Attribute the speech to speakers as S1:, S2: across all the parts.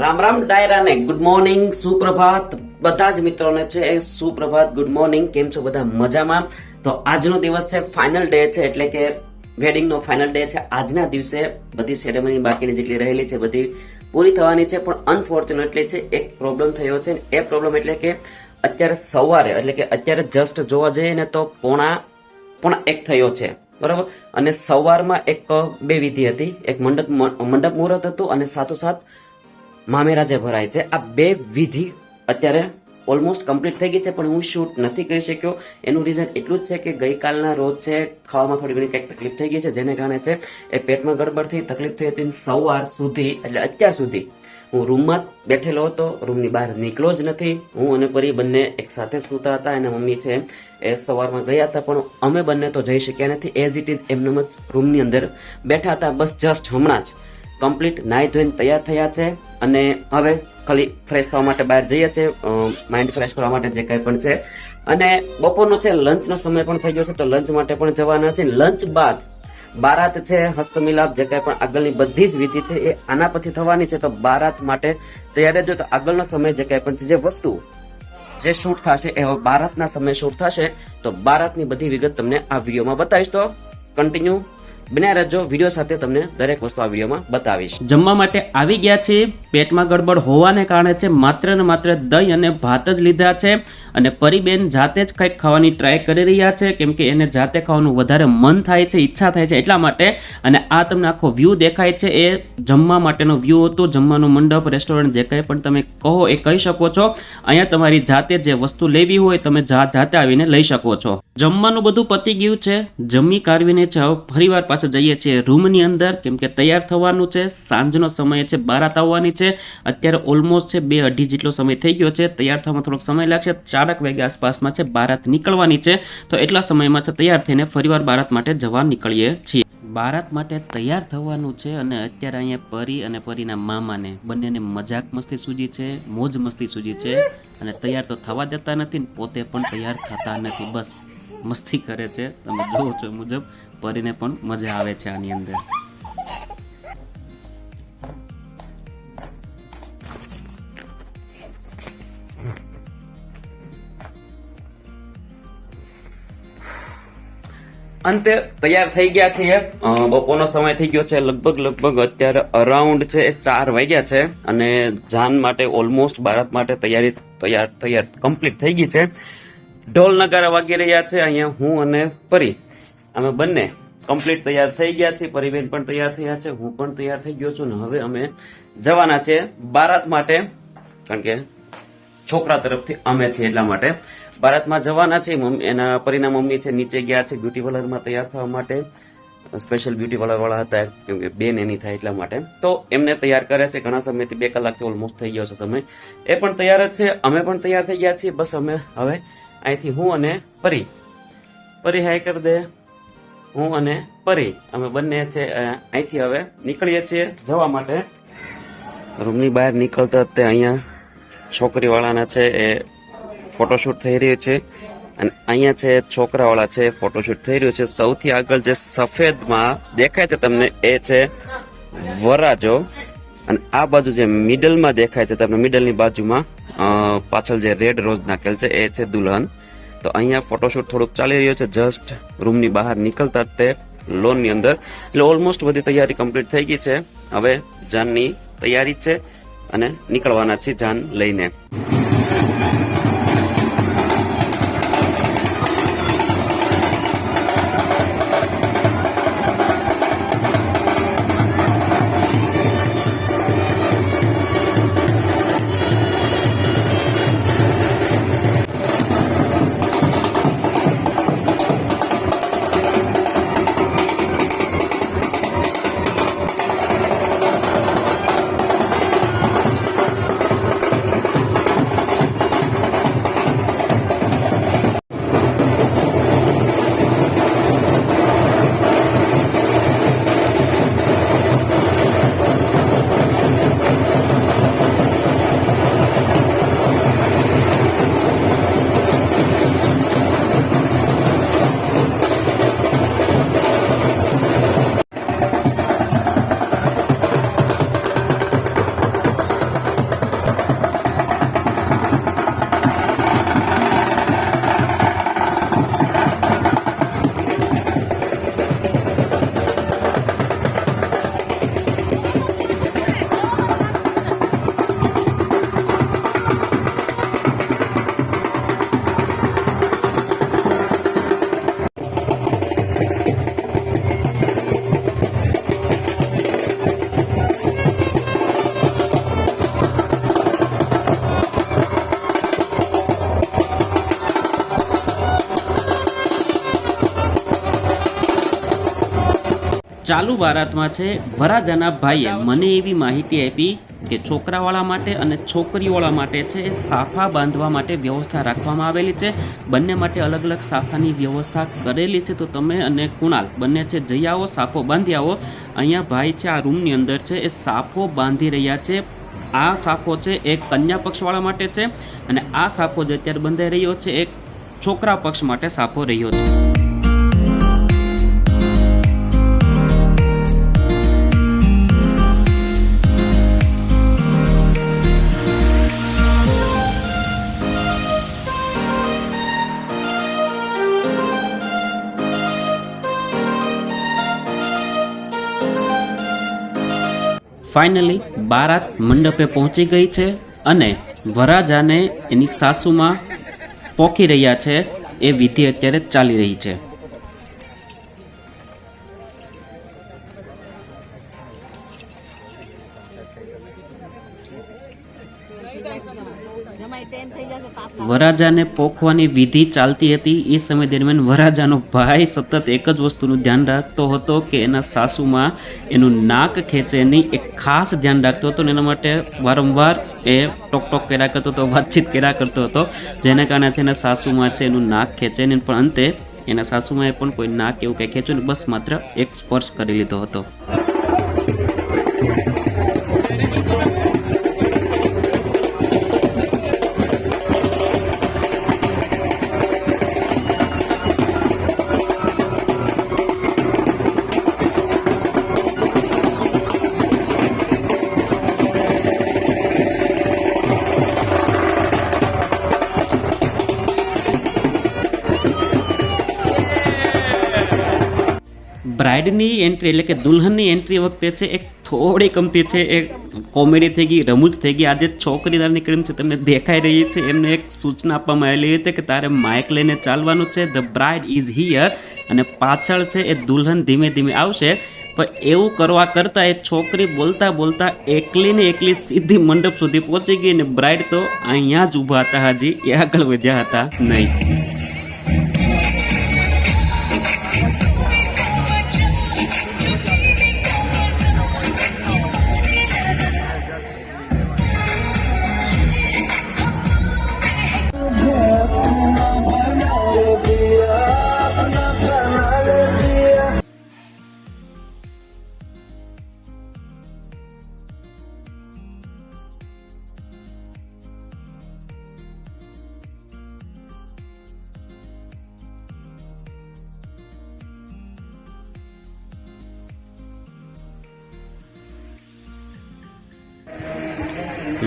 S1: Ram Ram ડાયરાને good morning, સુપ્રભાત બધા જ મિત્રોને છે સુપ્રભાત, ગુડ મોર્નિંગ. કેમ છો બધા? મજામાં? તો આજનો દિવસ છે ફાઇનલ ડે છે, એટલે કે વેડિંગ નો ફાઇનલ ડે છે. આજના દિવસે બધી સેરેમની બાકીની જેટલી રહેલી છે બધી પૂરી થવાની છે, પણ અનફોર્ચ્યુનેટલી છે એક પ્રોબ્લેમ થયો છે. એ પ્રોબ્લેમ એટલે કે અત્યારે સવારે એટલે કે અત્યારે જસ્ટ જોવા જઈએ ને તો પોણા 1 થયો છે, બરાબર. અને સવારમાં એક બે વિધિ હતી, એક મંડપ મુહૂર્ત હતું અને સાથોસાથ મામેરા જે ભરાય છે. આ બે વિધિ અત્યારે ઓલમોસ્ટ કમ્પ્લીટ થઈ ગઈ છે, પણ હું શૂટ નથી કરી શક્યો. એનું રીઝન એટલું જ છે કે ગઈકાલના રોજ છે ખાવામાં થોડી ઘણી કંઈક તકલીફ થઈ ગઈ છે, જેને કારણે છે એ પેટમાં ગડબડ થઈ તકલીફ થઈ હતી. સવાર સુધી એટલે અત્યાર સુધી હું રૂમમાં બેઠેલો હતો, રૂમની બહાર નીકળ્યો જ નથી. હું અને પરી બંને એક સાથે સૂતા હતા અને મમ્મી છે એ સવારમાં ગયા હતા, પણ અમે બંને તો જઈ શક્યા નથી. એઝ ઇટ ઇઝ એમનેમ જ રૂમની અંદર બેઠા હતા. બસ જસ્ટ હમણાં જ કમ્પ્લીટ નાહી ધોઈને તૈયાર થયા છે અને હવે ખાલી ફ્રેશ થવા માટે બહાર જઈએ છીએ, માઇન્ડ ફ્રેશ કરવા માટે જે કંઈ પણ છે. અને બપોરનો છે લંચનો સમય પણ થઈ ગયો છે, તો લંચ માટે પણ જવાના છે. લંચ બાદ બારાત છે, હસ્તમિલાપ જે કંઈ પણ આગળની બધી જ વિધિ છે એ આના પછી થવાની છે. તો બારાત માટે તૈયાર રહેજો. તો આગળનો સમય જે કંઈ પણ છે, જે વસ્તુ જે શૂટ થશે એ હવે બારાતના સમય શૂટ થશે. તો બારાતની બધી વિગત તમને આ વિડીયોમાં બતાવીશ, તો કન્ટિન્યુ બન્યા રહેજો. વિડીયો સાથે તમને દરેક વસ્તુ આ વિડીયોમાં બતાવીશ. જમવા માટે આવી ગયા છે. પેટમાં ગડબડ હોવાને કારણે છે માત્ર ને માત્ર દહીં અને ભાત જ લીધા છે. અને પરીબેન જાતે જ કંઈક ખાવાની ટ્રાય કરી રહ્યા છે, કેમ કે એને જાતે ખાવાનું વધારે મન થાય છે, ઈચ્છા થાય છે એટલા માટે. અને આ તમને આખો વ્યૂ દેખાય છે એ જમવા માટેનો વ્યૂ હતો. જમવાનો મંડપ, રેસ્ટોરન્ટ જે કંઈ પણ તમે કહો એ કહી શકો છો. અહીંયા તમારી જાતે જે વસ્તુ લેવી હોય તમે જાતે આવીને લઈ શકો છો. જમવાનું બધું પતી ગયું છે, જમી કારવીને છે હવે ફરીવાર પાછળ જઈએ છીએ રૂમની અંદર, કેમ કે તૈયાર થવાનું છે. સાંજનો સમય છે, બારાત આવવાની છે. અત્યારે ઓલમોસ્ટ છે 2-2:30 જેટલો સમય થઈ ગયો છે. તૈયાર થવામાં થોડોક સમય લાગશે. 4 વાગ્યા આસપાસમાં છે બારાત નીકળવાની છે. તો એટલા સમયમાં છે તૈયાર થઈને ફરીવાર બારાત માટે જવા નીકળીએ છીએ. બારાત માટે તૈયાર થવાનું છે અને અત્યારે અહીંયા પરી અને પરીના મામાને બંનેને મજાક મસ્તી સૂજી છે, મોજ મસ્તી સૂજી છે. અને તૈયાર તો થવા દેતા નથી ને પોતે પણ તૈયાર થતા નથી, બસ મસ્તી કરે છે. તમે જોવો છો મુજબ પરીને પણ મજા આવે છે આની અંદર. અંતે તૈયાર થઈ ગયા છીએ. બપોરનો સમય થઈ ગયો છે, લગભગ અત્યારે અરાઉન્ડ છે 4 વાગ્યા છે. અને જાન માટે ઓલમોસ્ટ બારાત માટે તૈયાર કમ્પ્લીટ થઈ ગઈ છે. ઢોલ નગારા વાગી રહ્યા છે. અહીંયા હું અને પરી અમે બંને કમ્પ્લીટ તૈયાર થઈ ગયા છીએ. પરીબેન પણ તૈયાર થયા છે, હું પણ તૈયાર થઈ ગયો છું. ને હવે અમે જવાના છે બારાત માટે, કારણ કે છોકરા તરફથી અમે છીએ એટલા માટે બારાતમાં જવાના છે. એના પરીના મમ્મી છે નીચે ગયા છે બ્યુટી પાર્લરમાં તૈયાર થવા માટે. સ્પેશિયલ બ્યુટી પાર્લર વાળા હતા, કેમ કે બેન એની થાય એટલા માટે. તો એમને તૈયાર કરે છે ઘણા સમયથી, 2 કલાકથી ઓલમોસ્ટ થઈ ગયો છે સમય. એ પણ તૈયાર જ છે, અમે પણ તૈયાર થઈ ગયા છીએ. બસ અમે હવે અહીંથી હું અને પરી હાય કરી દે, હું અને પરી અમે બંને છે અહીંથી હવે નીકળીએ છીએ જવા માટે. રૂમની બહાર નીકળતા તે અહીંયા છોકરીવાળાના છે એ ફોટોશૂટ થઈ રહ્યું છે અને અહીંયા છે છોકરાવાળા છે ફોટોશૂટ થઈ રહ્યું છે. સૌથી આગળ જે સફેદમાં દેખાય છે તમને એ છે વરાજો, અને આ બાજુ જે મિડલમાં દેખાય છે તમને, મિડલની બાજુમાં પાછળ જે રેડ રોઝ નાખેલ છે એ છે દુલ્હન. તો અહીંયા ફોટોશૂટ થોડુંક ચાલી રહ્યું છે જસ્ટ રૂમની બહાર નીકળતા તે લોનની અંદર. એટલે ઓલમોસ્ટ બધી તૈયારી કમ્પ્લીટ થઈ ગઈ છે. હવે જાનની તૈયારી છે અને નીકળવાના છે જાન લઈને.
S2: ચાલુ બારાતમાં છે વરરાજાના ભાઈએ મને એવી માહિતી આપી કે છોકરાવાળા માટે અને છોકરીવાળા માટે છે એ સાફા બાંધવા માટે વ્યવસ્થા રાખવામાં આવેલી છે. બંને માટે અલગ અલગ સાફાની વ્યવસ્થા કરેલી છે. તો તમે અને કુણાલ બંને છે જઈ આવો, સાફો બાંધી આવો. અહીંયા ભાઈ છે આ રૂમની અંદર છે એ સાફો બાંધી રહ્યા છે. આ સાફો છે એ કન્યા પક્ષવાળા માટે છે અને આ સાફો જે અત્યારે બંધાઈ રહ્યો છે એ છોકરા પક્ષ માટે સાફો રહ્યો છે. ફાઇનલી બારાત મંડપે પહોંચી ગઈ છે અને વરરાજાને એની સાસુમાં પોકી રહ્યા છે. એ વિધિ અત્યારે ચાલી રહી છે. વરરાજાને પોખવાની વિધિ ચાલતી હતી. એ સમય દરમિયાન વરરાજાનો ભાઈ સતત એક જ વસ્તુનું ધ્યાન રાખતો હતો કે એના સાસુમાં એનું નાક ખેંચે નહીં. એક ખાસ ધ્યાન રાખતો હતો અને એના માટે વારંવાર એ ટોક ટોક કર્યા કરતો હતો, વાતચીત કર્યા કરતો હતો, જેના કારણે એના સાસુમાં છે એનું નાક ખેંચે નહીં. પણ અંતે એના સાસુમાં પણ કોઈ નાક એવું કંઈ ખેંચ્યું ને બસ માત્ર એક સ્પર્શ કરી લીધો હતો. બ્રાઇડની એન્ટ્રી એટલે કે દુલ્હનની એન્ટ્રી વખતે છે એક થોડી કમતી છે એ કોમેડી થઈ ગઈ, રમૂજ થઈ ગઈ. આજે છોકરીદાર નીકળીને છે તમને દેખાઈ રહી છે એમને એક સૂચના આપવામાં આવેલી હતી કે તારે માઇક લઈને ચાલવાનું છે, ધ બ્રાઇડ ઇઝ હિયર, અને પાછળ છે એ દુલ્હન ધીમે ધીમે આવશે. પણ એવું કરવા કરતાં એ છોકરી બોલતા બોલતા એકલી ને એકલી સીધી મંડપ સુધી પહોંચી ગઈ અને બ્રાઇડ તો અહીંયા જ ઊભા હતા, હજી એ આગળ વધ્યા હતા નહીં.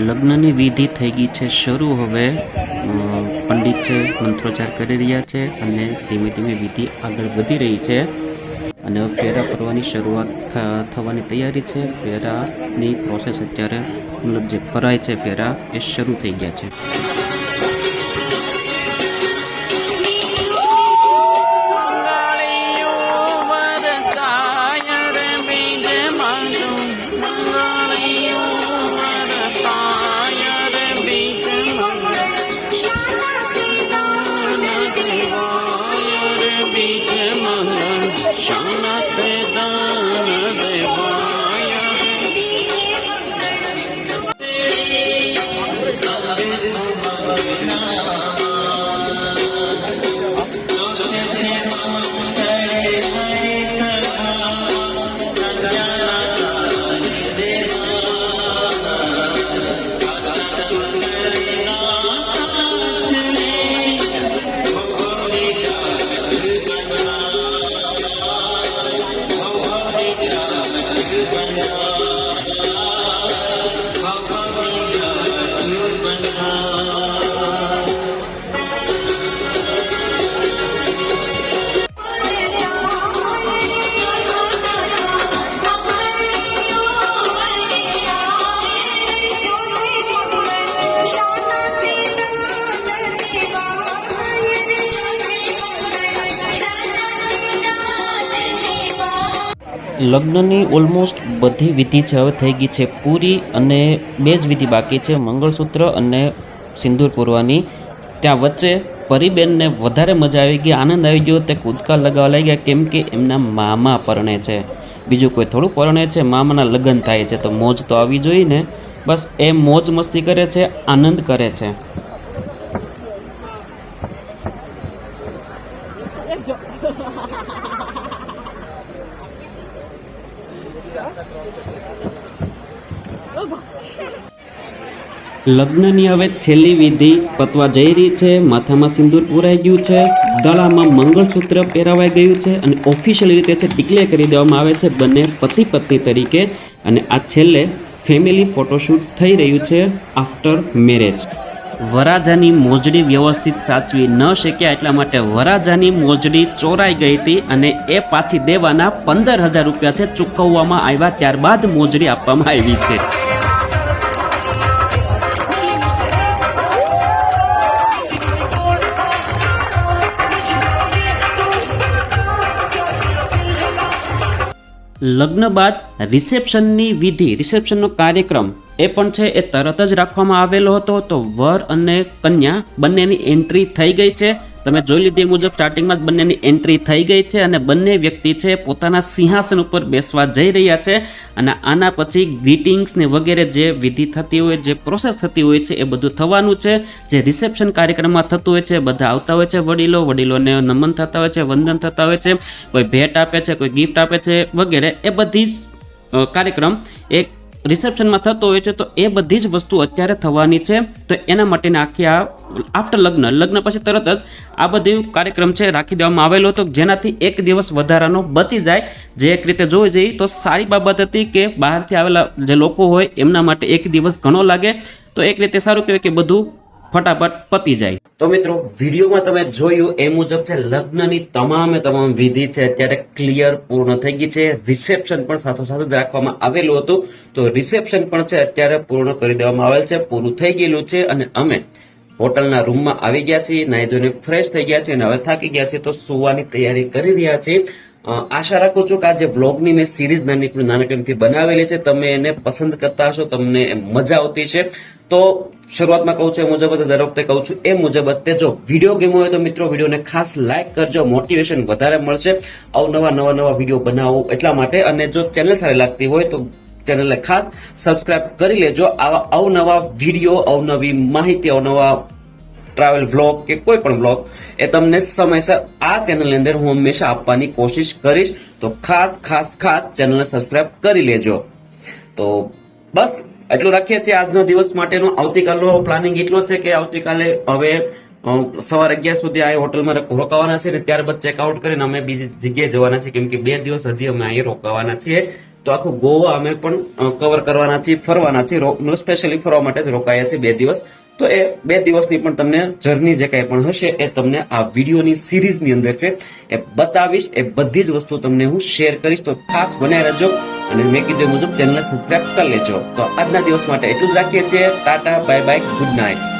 S2: લગ્નની વિધિ થઈ ગઈ છે શરૂ. હવે પંડિત છે મંત્રોચ્ચાર કરી રહ્યા છે અને ધીમે ધીમે વિધિ આગળ વધી રહી છે અને ફેરા ફરવાની શરૂઆત થવાની તૈયારી છે. ફેરાની પ્રોસેસ અત્યારે મતલબ જે ફરાય છે ફેરા એ શરૂ થઈ ગયા છે. લગ્નની ઓલમોસ્ટ બધી વિધિ છે હવે થઈ ગઈ છે પૂરી અને બે જ વિધિ બાકી છે, મંગળસૂત્ર અને સિંદૂર પૂરવાની. ત્યાં વચ્ચે પરીબેનને વધારે મજા આવી ગઈ, આનંદ આવી ગયો, તે કૂદકા લગાવવા લાગ્યા કેમ કે એમના મામા પરણે છે. બીજું કોઈ થોડું પરણે છે, મામાના લગ્ન થાય છે તો મોજ તો આવી જોઈએ ને. બસ એ મોજ મસ્તી કરે છે, આનંદ કરે છે. લગ્નની હવે છેલ્લી વિધિ પતવા જઈ રહી છે. માથામાં સિંદૂર પૂરાઈ ગયું છે, ગળામાં મંગળસૂત્ર પહેરાવાઈ ગયું છે અને ઓફિશિયલ રીતે છે ડિક્લેર કરી દેવામાં આવે છે બંને પતિ પત્ની તરીકે. અને આ છેલ્લે ફેમિલી ફોટોશૂટ થઈ રહ્યું છે આફ્ટર મેરેજ. વરાજાની મોજડી વ્યવસ્થિત સાચવી ન શક્યા એટલા માટે વરાજાની મોજડી ચોરાઈ ગઈ હતી અને એ પાછી દેવાના 15,000 રૂપિયા છે ચૂકવવામાં આવ્યા. ત્યારબાદ મોજડી આપવામાં આવી છે. લગ્ન બાદ રિસેપ્શનનો કાર્યક્રમ એ પણ છે એ તરત જ રાખવામાં આવેલો હતો. તો વર અને કન્યા બંનેની એન્ટ્રી થઈ ગઈ છે. તમે જોઈ લીધી મુજબ સ્ટાર્ટિંગમાં જ બંનેની એન્ટ્રી થઈ ગઈ છે અને બંને વ્યક્તિ છે પોતાના સિંહાસન ઉપર બેસવા જઈ રહ્યા છે. અને આના પછી ગ્રીટિંગ્સ ને વગેરે જે વિધિ થતી હોય, જે પ્રોસેસ થતી હોય છે એ બધું થવાનું છે. જે રિસેપ્શન કાર્યક્રમમાં થતું હોય છે, બધા આવતા હોય છે, વડીલોને નમન થતા હોય છે, વંદન થતા હોય છે, કોઈ ભેટ આપે છે, કોઈ ગિફ્ટ આપે છે વગેરે. એ બધી જ કાર્યક્રમ એક રિસેપ્શનમાં થતો હોય છે. તો એ બધી જ વસ્તુ અત્યારે થવાની છે. તો એના માટેના આખી આ આફ્ટર લગ્ન પછી તરત જ આ બધી કાર્યક્રમ છે રાખી દેવામાં આવેલો હતો, જેનાથી એક દિવસ વધારાનો બચી જાય. જે એક રીતે જોઈ જઈએ તો સારી બાબત હતી કે બહારથી આવેલા જે લોકો હોય એમના માટે એક દિવસ ઘણો લાગે. તો એક રીતે સારું કહેવાય કે બધું ફટાફટ પતી જાય.
S1: તો મિત્રો, વિડીયોમાં તમે જોયું એ મુજબ છે લગ્નની તમામ વિધિ છે અત્યારે ક્લિયર પૂર્ણ થઈ ગઈ છે. રિસેપ્શન પણ સાથોસાથ જ રાખવામાં આવેલું હતું. તો રિસેપ્શન પણ છે અત્યારે પૂર્ણ કરી દેવામાં આવેલ છે, પૂરું થઈ ગયેલું છે. અને અમે હોટલના રૂમમાં આવી ગયા છીએ, નાઈ ધોઈને ફ્રેશ થઈ ગયા છીએ અને હવે થાકી ગયા છીએ તો સુવાની તૈયારી કરી રહ્યા છીએ. આશા રાખું છું કે આ જે બ્લોગની મેં સિરીઝ નાનકડીથી બનાવેલી છે તમે એને પસંદ કરતા હશો, તમને મજા આવતી છે. તો શરૂઆતમાં કહું છું એ મુજબ, દર વખતે કહું છું એ મુજબ, જો વિડીયો ગમ્યો હોય તો મિત્રો વિડીયોને ખાસ લાઈક કરજો, મોટિવેશન વધારે મળશે નવા વિડીયો બનાવવું એટલા માટે. અને જો ચેનલ સારી લાગતી હોય તો ચેનલને ખાસ સબસ્ક્રાઇબ કરી લેજો. આવા અવનવા વિડીયો, અવનવી માહિતી, અવનવા ટ્રાવેલ બ્લોગ કે કોઈ પણ બ્લોગ એ તમને સમયસર આ ચેનલની અંદર હું હંમેશા આપવાની કોશિશ કરીશ. તો ખાસ ચેનલને સબસ્ક્રાઇબ કરી લેજો. તો બસ એટલું રાખીએ છીએ આજનો દિવસ માટેનું. આવતીકાલનો પ્લાનિંગ એટલો છે કે આવતીકાલે હવે સવારે 11 સુધી આ હોટલમાં રોકાવાના છે અને ત્યારબાદ ચેકઆઉટ કરીને અમે બીજી જગ્યાએ જવાના છીએ, કેમ કે 2 દિવસ હજી અમે અહીં રોકાવાના છીએ. તો આખું ગોવા અમે પણ કવર કરવાના છીએ, ફરવાના છીએ. સ્પેશિયલી ફરવા માટે જ રોકાયા છીએ 2 દિવસ. તો એ 2 દિવસની પણ તમને જર્ની જે કંઈ પણ હશે એ તમને આ વિડીયોની સિરીઝની અંદર છે એ બતાવીશ. એ બધી જ વસ્તુ તમને હું શેર કરીશ. તો ખાસ બનાવી રહેજો અને મેં કીધું મુજબ ચેનલને સબસ્ક્રાઇબ કરી લેજો. તો આજના દિવસ માટે એટલું જ રાખીએ છીએ. Tata, bye bye, good night.